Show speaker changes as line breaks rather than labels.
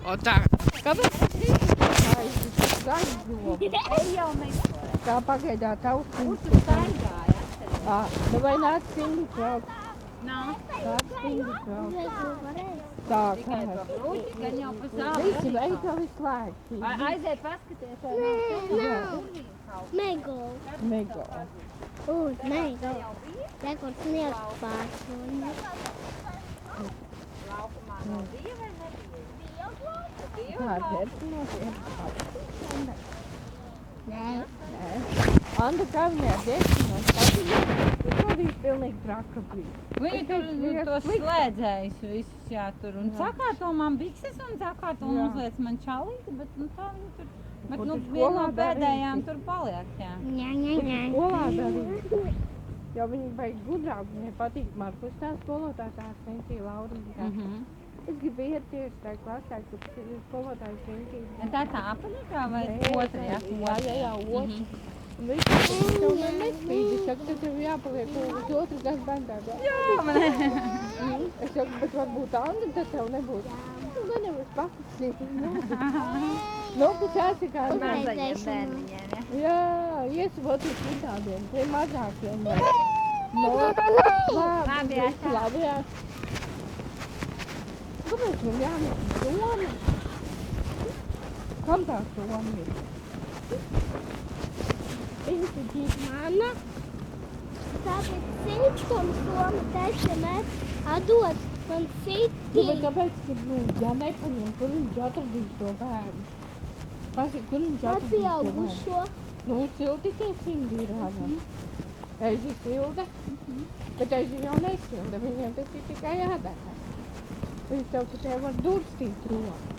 O tā. Kāpēc tas aizdomu?
Ej jau meklē.
Tā pagaidā tavs
Kur tu staigāji?
Nu vai nāc stingi braukt?
Nāk.
Nāc stingi braukt. Tā,
Tikai
kā.
pa bruķi, gan jau pa zāli.
Visi veikali slēgti.
Aiziet paskaties, vai nav.
Mego.
Mego.
Mego. Rekord sniegs pārsuni.
Laukumā nav bija vai nebija? Bija.
Tā, ģērsinos ir.
Nē.
Anda Kalnijā ģērsinos patīk. Tur bija pilnīgi traka bija.
Viņi tur tos slēdzējus visus jātur un sakārto man bikses un sakārto un uzliec man čalīti, bet tā viņi tur, bet viena no pēdējām tur paliek, jā.
Skolā darīja. Jo viņi vajag gudrāk, viņai patīk Markus tā skolotāja, tā Svencija Laura. Es gribu iet tieši tā klasē, kur skolotājs Svencija.
Tā tā apaļīgā vai otra, jā?
Jā, otra. Un viņš jau man nespīd, es saku, tad tev jāpaliek uz otru gadu bērndārbā.
Jā, man
Es saku, bet varbūt Anda, tad tev nebūtu. Nu, gan jau es pakustīt. Nu, kas jāsaka, jā, iesavot uz citādiem, tie mazākiem. Labi, jā. Kāpēc man jāmet somi? Kam tā somi ir?
Mana, tāpēc Sinčkom soma teica, mēs atdod man
Nu,
citi.
bet kāpēc, ka, ja nepaņem, kur viņš atradīs to bērnu? Pasaka, kur viņš atradīs to bērnu?
Atpieaugušo.
Nu, Silti tie Sindi ir ārā. Eizi Silda, bet Eizi jau nesilda, viņiem tas ir tikai jādara. Viņš tev, ka tev var durstīt roku.